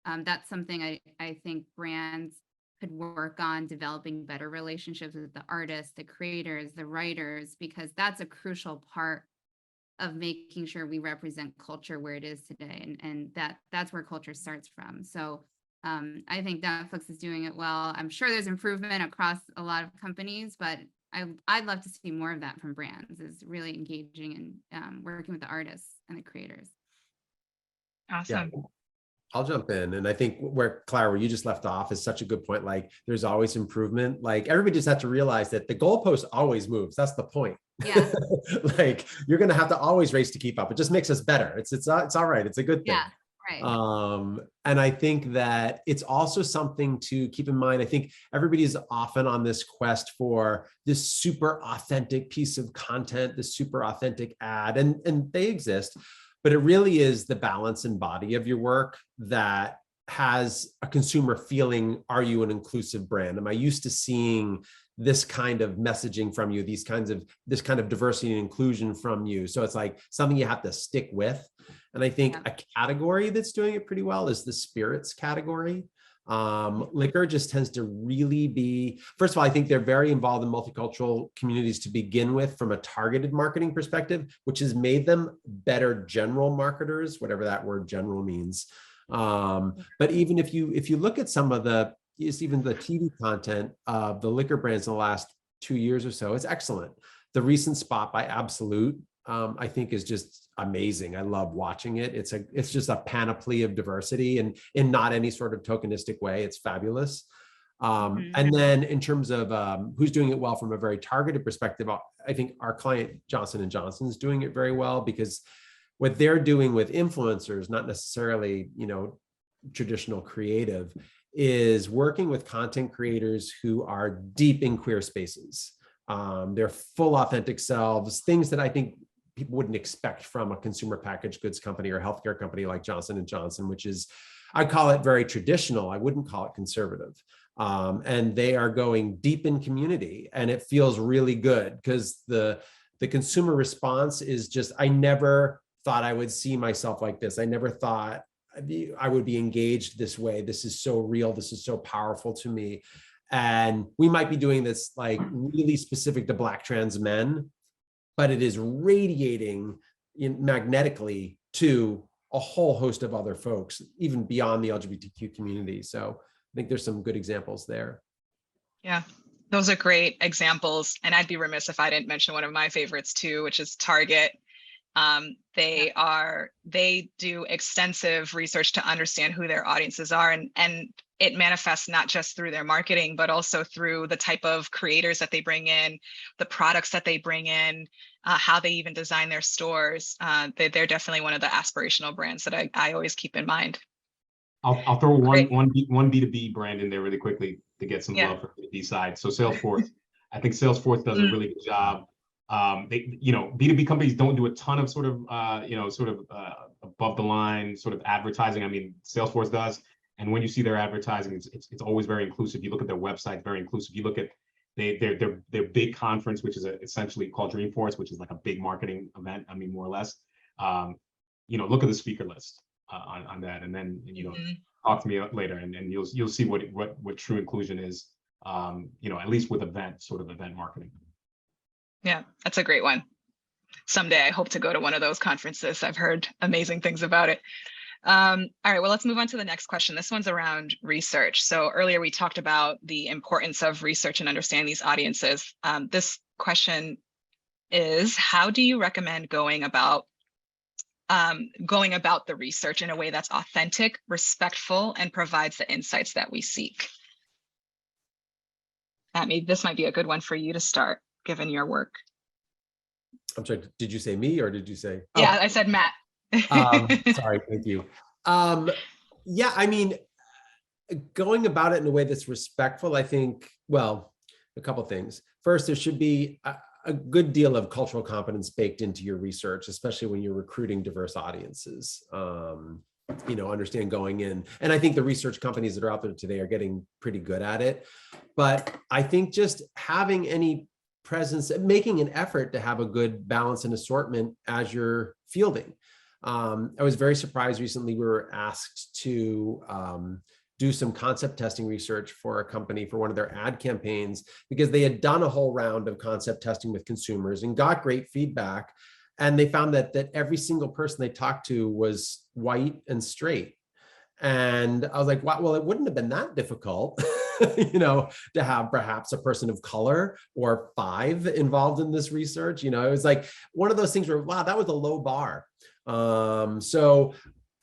That's something I think brands could work on, developing better relationships with the artists, the creators, the writers, because that's a crucial part of making sure we represent culture where it is today. And that's where culture starts from. So I think Netflix is doing it well. I'm sure there's improvement across a lot of companies, but I'd love to see more of that from brands, is really engaging and working with the artists and the creators. Awesome. Yeah. I'll jump in. And I think where Clara, where you just left off is such a good point. Like there's always improvement. Like everybody just has to realize that the goalpost always moves. That's the point. Yeah. Like you're going to have to always race to keep up. It just makes us better. It's all right. It's a good thing. Yeah. Right. And I think that it's also something to keep in mind. I think everybody is often on this quest for this super authentic piece of content, this super authentic ad, and they exist, but it really is the balance and body of your work that has a consumer feeling, are you an inclusive brand? Am I used to seeing this kind of messaging from you, this kind of diversity and inclusion from you? So it's like something you have to stick with. And I think a category that's doing it pretty well is the spirits category. Liquor just tends to really be, first of all, I think they're very involved in multicultural communities to begin with from a targeted marketing perspective, which has made them better general marketers, whatever that word general means. But even if you look at some of the, even the TV content of the liquor brands in the last 2 years or so, it's excellent. The recent spot by Absolute, I think is just amazing. I love watching it. It's just a panoply of diversity, and in not any sort of tokenistic way. It's fabulous. And then in terms of who's doing it well from a very targeted perspective, I think our client Johnson & Johnson is doing it very well, because what they're doing with influencers, not necessarily, traditional creative, is working with content creators who are deep in queer spaces. They're full authentic selves, things that I think people wouldn't expect from a consumer packaged goods company or healthcare company like Johnson & Johnson, which is, I call it very traditional. I wouldn't call it conservative. And they are going deep in community, and it feels really good because the consumer response is just, I never thought I would see myself like this. I never thought I would be engaged this way. This is so real. This is so powerful to me. And we might be doing this like really specific to Black trans men, but it is radiating magnetically to a whole host of other folks, even beyond the LGBTQ community. So I think there's some good examples there. Yeah, those are great examples. And I'd be remiss if I didn't mention one of my favorites too, which is Target. They do extensive research to understand who their audiences are, and it manifests not just through their marketing, but also through the type of creators that they bring in, the products that they bring in, how they even design their stores. They're definitely one of the aspirational brands that I always keep in mind. I'll throw one B2B brand in there really quickly to get some love for the B side. So Salesforce, I think Salesforce does a really good job. They, B2B companies don't do a ton of sort of above the line sort of advertising. I mean, Salesforce does. And when you see their advertising, it's always very inclusive. You look at their website, very inclusive. You look at their big conference, which is essentially called Dreamforce, which is like a big marketing event. I mean, more or less. Look at the speaker list on that, and then talk to me later, and you'll see what true inclusion is. At least with event marketing. Yeah, that's a great one. Someday I hope to go to one of those conferences. I've heard amazing things about it. All right, well, let's move on to the next question. This one's around research. So earlier we talked about the importance of research and understanding these audiences. This question is, how do you recommend going about the research in a way that's authentic, respectful, and provides the insights that we seek? This might be a good one for you to start, given your work. I'm sorry, did you say me or did you say? Yeah, I said Matt. Sorry, thank you. Yeah, I mean, going about it in a way that's respectful, I think, well, a couple things. First, there should be a good deal of cultural competence baked into your research, especially when you're recruiting diverse audiences. Understand going in. And I think the research companies that are out there today are getting pretty good at it. But I think just having any presence, making an effort to have a good balance and assortment as you're fielding. I was very surprised recently. We were asked to do some concept testing research for a company for one of their ad campaigns, because they had done a whole round of concept testing with consumers and got great feedback. And they found that every single person they talked to was white and straight. And I was like, wow, well, it wouldn't have been that difficult, to have perhaps a person of color or 5 involved in this research. It was like one of those things where, wow, that was a low bar. So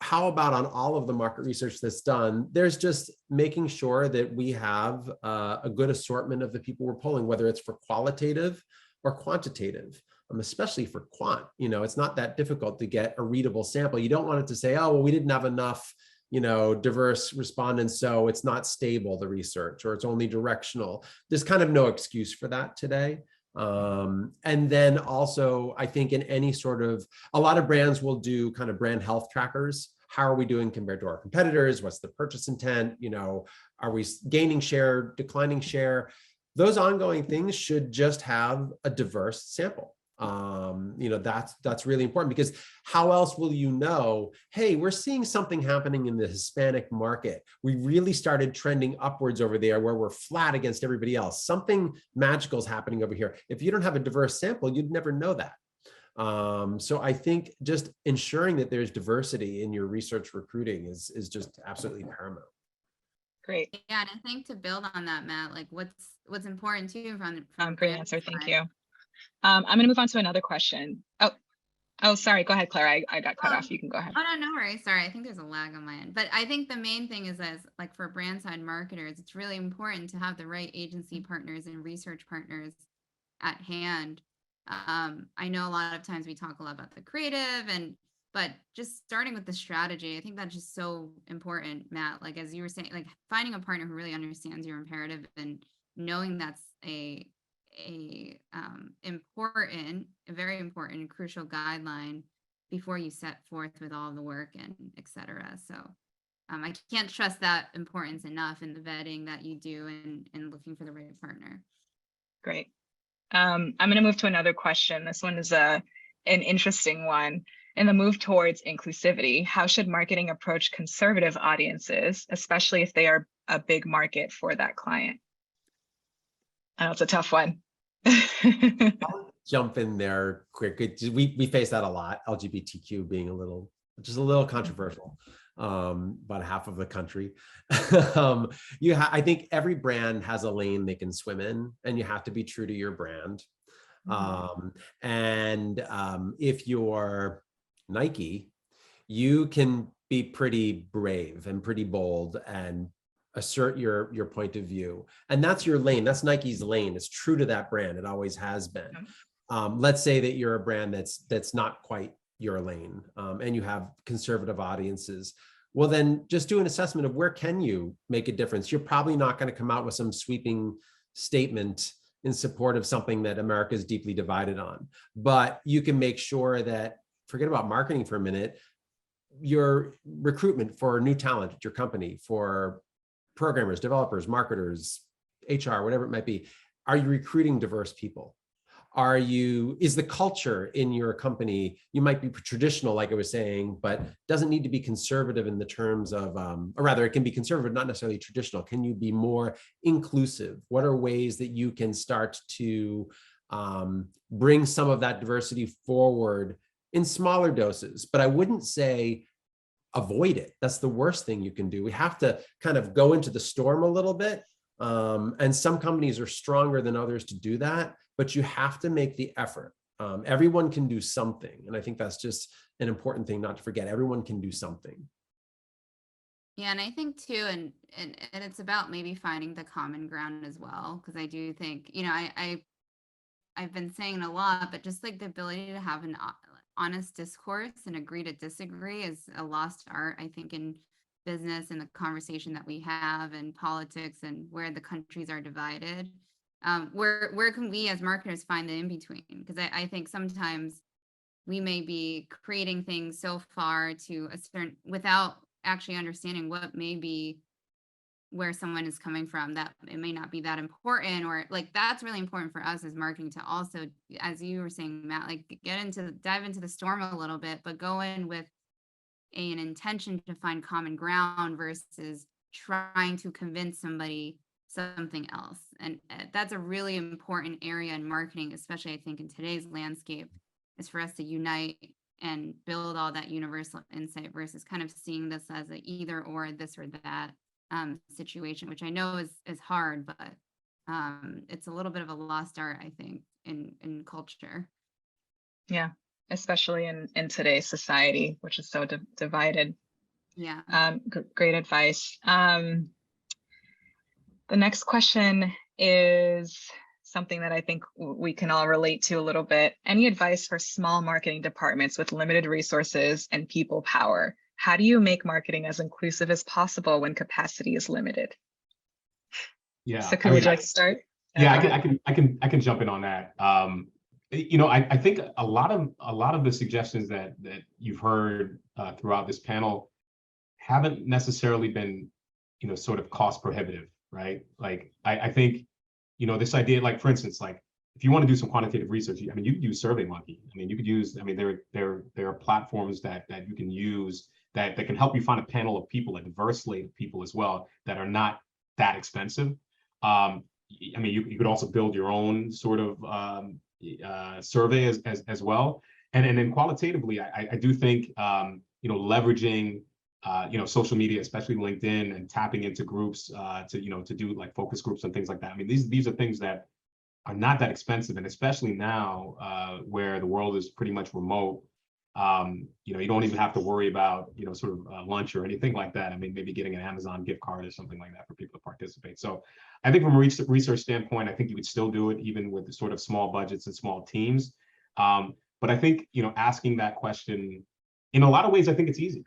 how about on all of the market research that's done, there's just making sure that we have a good assortment of the people we're polling, whether it's for qualitative or quantitative. Especially for quant, it's not that difficult to get a readable sample. You don't want it to say, oh, well, we didn't have enough diverse respondents, so it's not stable, the research, or it's only directional. There's kind of no excuse for that today. And then also, I think in any sort of, a lot of brands will do kind of brand health trackers. How are we doing compared to our competitors? What's the purchase intent? Are we gaining share, declining share? Those ongoing things should just have a diverse sample. That's really important, because how else will hey, we're seeing something happening in the Hispanic market. We really started trending upwards over there where we're flat against everybody else. Something magical is happening over here. If you don't have a diverse sample, you'd never know that. So I think just ensuring that there's diversity in your research recruiting is just absolutely paramount. Great. Yeah, and I think to build on that, Matt, like what's important too from great answer. Thank you. I'm going to move on to another question. Oh, sorry. Go ahead, Clara. I got cut off. You can go ahead. Oh, no worries. Sorry. I think there's a lag on my end. But I think the main thing is, as like for brand side marketers, it's really important to have the right agency partners and research partners at hand. I know a lot of times we talk a lot about the creative, but just starting with the strategy, I think that's just so important, Matt. Like, as you were saying, like finding a partner who really understands your imperative and knowing that's a very important, crucial guideline before you set forth with all the work and et cetera. So I can't stress that importance enough in the vetting that you do and looking for the right partner. Great. I'm going to move to another question. This one is an interesting one. In the move towards inclusivity, how should marketing approach conservative audiences, especially if they are a big market for that client? I know it's a tough one. I'll jump in there quick. We face that a lot. LGBTQ being a little controversial. About half of the country. I think every brand has a lane they can swim in, and you have to be true to your brand. If you're Nike, you can be pretty brave and pretty bold and assert your point of view, and that's your lane. That's Nike's lane. It's true to that brand. It always has been. Let's say that you're a brand that's not quite your lane, and you have conservative audiences. Well, then just do an assessment of where can you make a difference. You're probably not going to come out with some sweeping statement in support of something that America is deeply divided on, but you can make sure that, forget about marketing for a minute, your recruitment for new talent at your company, for programmers, developers, marketers, HR, whatever it might be, are you recruiting diverse people? Is the culture in your company, you might be traditional, like I was saying, but doesn't need to be conservative in the terms of, or rather it can be conservative, not necessarily traditional. Can you be more inclusive? What are ways that you can start to bring some of that diversity forward in smaller doses? But I wouldn't say avoid it. That's the worst thing you can do. We have to kind of go into the storm a little bit. And some companies are stronger than others to do that, but you have to make the effort. Everyone can do something. And I think that's just an important thing not to forget. Everyone can do something. Yeah, and I think too, and it's about maybe finding the common ground as well. Because I do think, I've been saying a lot, but just like the ability to have an honest discourse and agree to disagree is a lost art, I think, in business and the conversation that we have in politics and where the countries are divided. Where can we as marketers find the in-between? Because I think sometimes we may be creating things so far to a certain, without actually understanding what may be where someone is coming from, that it may not be that important, or like that's really important for us as marketing to also, as you were saying, Matt, like dive into the storm a little bit, but go in with an intention to find common ground versus trying to convince somebody something else. And that's a really important area in marketing, especially I think in today's landscape, is for us to unite and build all that universal insight versus kind of seeing this as a either or, this or that situation, which I know is hard, but it's a little bit of a lost art, I think, in culture. Yeah, especially in today's society, which is so divided. Yeah. Great advice. The next question is something that I think we can all relate to a little bit. Any advice for small marketing departments with limited resources and people power? How do you make marketing as inclusive as possible when capacity is limited? Yeah, Sekou, would you like to start? Yeah, I can jump in on that. I think a lot of the suggestions that you've heard throughout this panel haven't necessarily been, sort of cost prohibitive, right? Like I think, this idea, like for instance, like if you want to do some quantitative research, I mean, you could use SurveyMonkey. I mean, you could use, I mean, there are platforms that you can use that can help you find a panel of people, a diverse slate of people as well, that are not that expensive. I mean, you could also build your own sort of survey as well. And then qualitatively, I do think, leveraging, social media, especially LinkedIn, and tapping into groups to do like focus groups and things like that. I mean, these are things that are not that expensive, and especially now where the world is pretty much remote. You don't even have to worry about, sort of lunch or anything like that. I mean, maybe getting an Amazon gift card or something like that for people to participate. So I think from a research standpoint, I think you would still do it even with the sort of small budgets and small teams. But I think, asking that question, in a lot of ways, I think it's easier,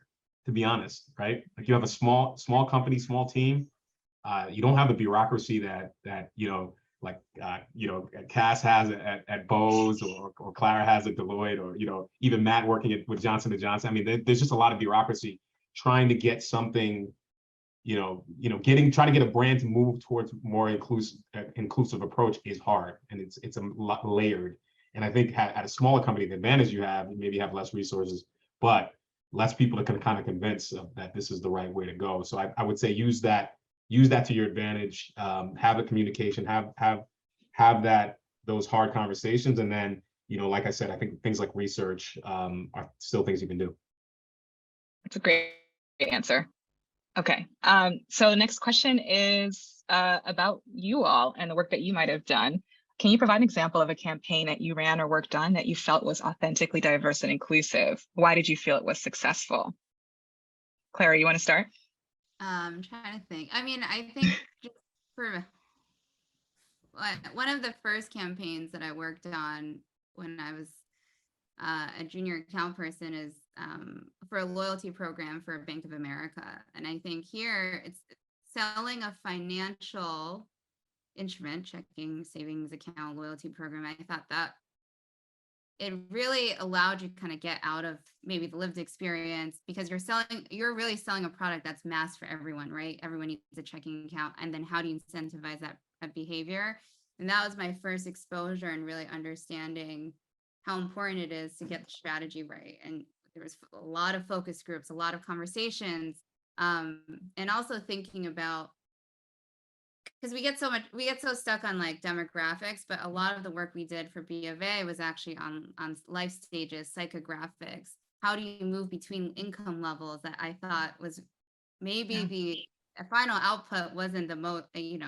to be honest, right? Like you have a small company, small team. You don't have the bureaucracy that Cass has at Bose, or Clara has at Deloitte, or even Matt working with Johnson & Johnson. I mean, there's just a lot of bureaucracy trying to get something, trying to get a brand to move towards more inclusive approach is hard, and it's a lot layered. And I think at a smaller company, the advantage you maybe have less resources, but less people that can kind of convince that this is the right way to go. So I would say use that to your advantage. Have a communication, have those hard conversations, and then like I said, I think things like research are still things you can do. That's a great answer. Okay, so the next question is about you all and the work that you might have done. Can you provide an example of a campaign that you ran or worked on that you felt was authentically diverse and inclusive? Why did you feel it was successful? Clara, you want to start? I'm trying to think. I mean, I think just for one of the first campaigns that I worked on when I was a junior account person is for a loyalty program for Bank of America. And I think here it's selling a financial instrument, checking, savings account, loyalty program. I thought that it really allowed you to kind of get out of maybe the lived experience, because you're really selling a product that's mass for everyone, right? Everyone needs a checking account. And then how do you incentivize that behavior? And that was my first exposure and really understanding how important it is to get the strategy right. And there was a lot of focus groups, a lot of conversations, and also thinking about, because we get so stuck on like demographics, but a lot of the work we did for B of A was actually on life stages, psychographics. How do you move between income levels? That I thought was maybe the final output wasn't the most, I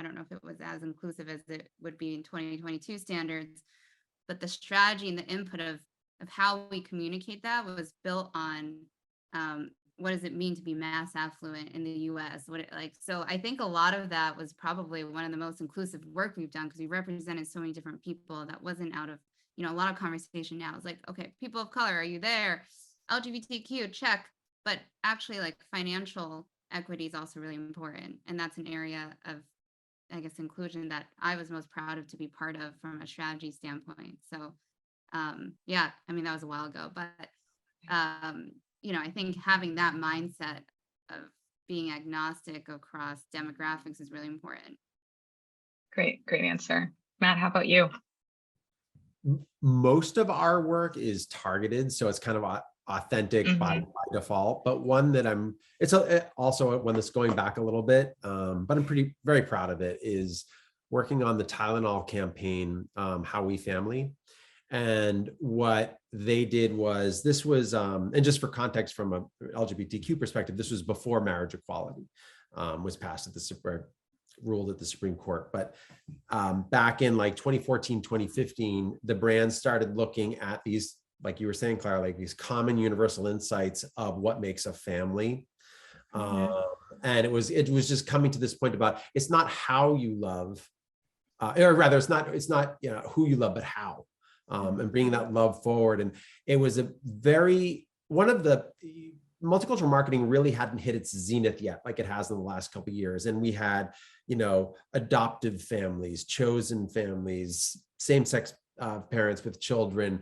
don't know if it was as inclusive as it would be in 2022 standards, but the strategy and the input of how we communicate that was built on what does it mean to be mass affluent in the US? So I think a lot of that was probably one of the most inclusive work we've done, because we represented so many different people that wasn't out of, a lot of conversation now is like, okay, people of color, are you there? LGBTQ, check. But actually like financial equity is also really important. And that's an area of, I guess, inclusion that I was most proud of to be part of from a strategy standpoint. So that was a while ago, but I think having that mindset of being agnostic across demographics is really important. Great answer. Matt, how about you? Most of our work is targeted, so it's kind of authentic by default, but one that also one that's going back a little bit, but I'm very proud of it, is working on the Tylenol campaign, How We Family. And what they did was, this was, and just for context from a LGBTQ perspective, this was before marriage equality was passed at the ruled at the Supreme Court. But back in like 2014, 2015, the brand started looking at these, like you were saying, Clara, like these common universal insights of what makes a family. And it was just coming to this point about, it's not how you love, or rather it's not who you love, but how, and bringing that love forward. And it was one of the multicultural marketing really hadn't hit its zenith yet, like it has in the last couple of years. And we had, adoptive families, chosen families, same-sex parents with children,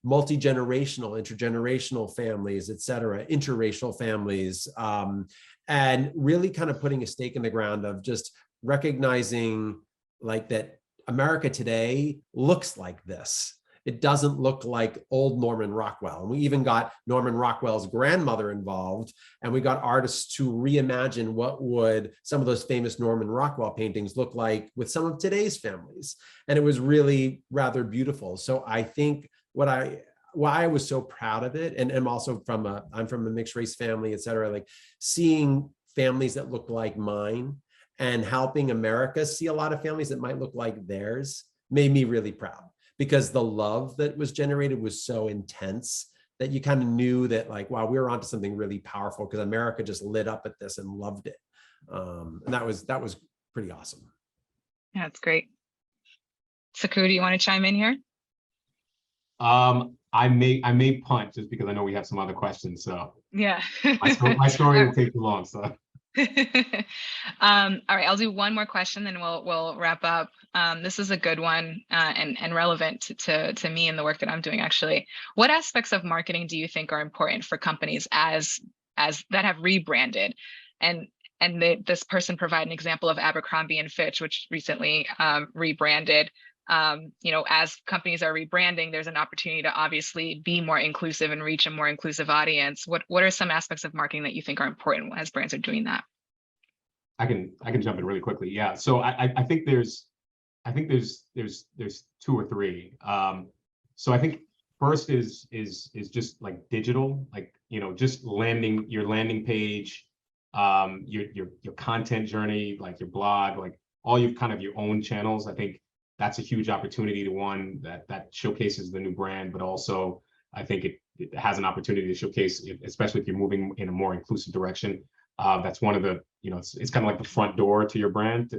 multi-generational, intergenerational families, et cetera, interracial families, and really kind of putting a stake in the ground of just recognizing like that America today looks like this. It doesn't look like old Norman Rockwell. And we even got Norman Rockwell's grandmother involved, and we got artists to reimagine what would some of those famous Norman Rockwell paintings look like with some of today's families. And it was really rather beautiful. So I think why I was so proud of it, and I'm also I'm from a mixed race family, et cetera, like seeing families that look like mine and helping America see a lot of families that might look like theirs made me really proud. Because the love that was generated was so intense that you kind of knew that, like, wow, we were onto something really powerful, because America just lit up at this and loved it. And that was pretty awesome. Yeah, that's great. Sekou, do you want to chime in here? I may punt just because I know we have some other questions. So yeah, my story will take too long. So. All right, I'll do one more question, then we'll wrap up. This is a good one and relevant to me and the work that I'm doing, actually. What aspects of marketing do you think are important for companies as that have rebranded? And this person provided an example of Abercrombie and Fitch, which recently rebranded. As companies are rebranding, there's an opportunity to obviously be more inclusive and reach a more inclusive audience. What are some aspects of marketing that you think are important as brands are doing that? I can jump in really quickly. Yeah. So I think there's two or three. So I think first is just like digital, like, just your landing page, your content journey, like your blog, like all your own channels. I think that's a huge opportunity to one that showcases the new brand, but also I think it has an opportunity to showcase, especially if you're moving in a more inclusive direction. That's one of the, it's kind of like the front door to your brand,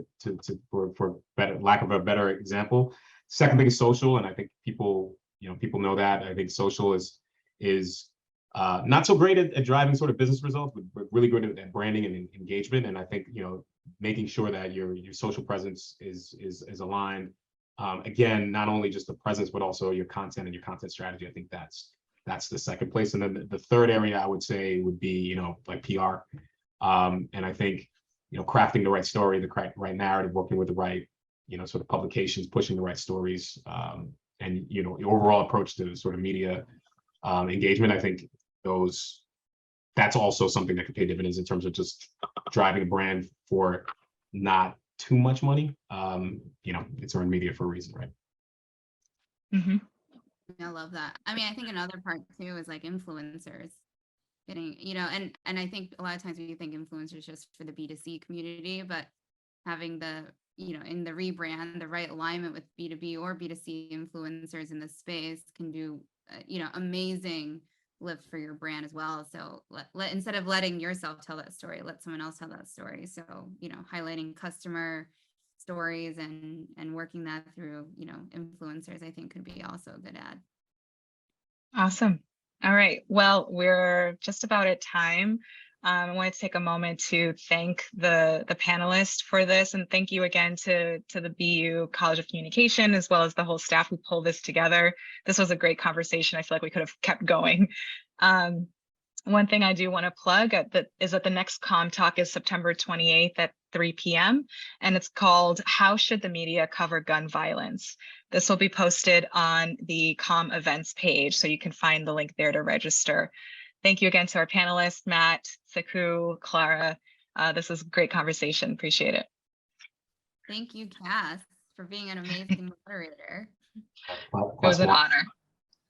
for better, lack of a better example. Second thing is social, and I think people know that. I think social is not so great at driving sort of business results, but we're really good at branding and engagement. And I think making sure that your social presence is aligned. Again, not only just the presence, but also your content and your content strategy. I think that's the second place. And then the third area I would say would be, like PR. And I think, crafting the right story, the right narrative, working with the right, sort of publications, pushing the right stories, and, the overall approach to sort of media engagement. I think that's also something that could pay dividends in terms of just driving a brand for not too much money. It's earned media for a reason, right? Mm-hmm. I love that. I mean, I think another part too is like influencers getting, and I think a lot of times we think influencers just for the B2C community, but having the, in the rebrand, the right alignment with B2B or B2C influencers in the space can do, amazing lift for your brand as well. So instead of letting yourself tell that story, let someone else tell that story. So, highlighting customer stories and working that through, influencers, I think could be also a good ad. Awesome. All right. Well, we're just about at time. I want to take a moment to thank the panelists for this, and thank you again to the BU College of Communication, as well as the whole staff who pulled this together. This was a great conversation. I feel like we could have kept going. One thing I do want to plug is that the next COM talk is September 28th at 3 p.m. and it's called How Should the Media Cover Gun Violence? This will be posted on the COM events page, so you can find the link there to register. Thank you again to our panelists, Matt, Sekou, Clara. This is a great conversation. Appreciate it. Thank you, Cass, for being an amazing moderator. It was an honor.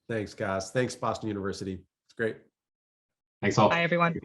Thanks, guys. Thanks, Boston University. It's great. Thanks all. Bye, everyone.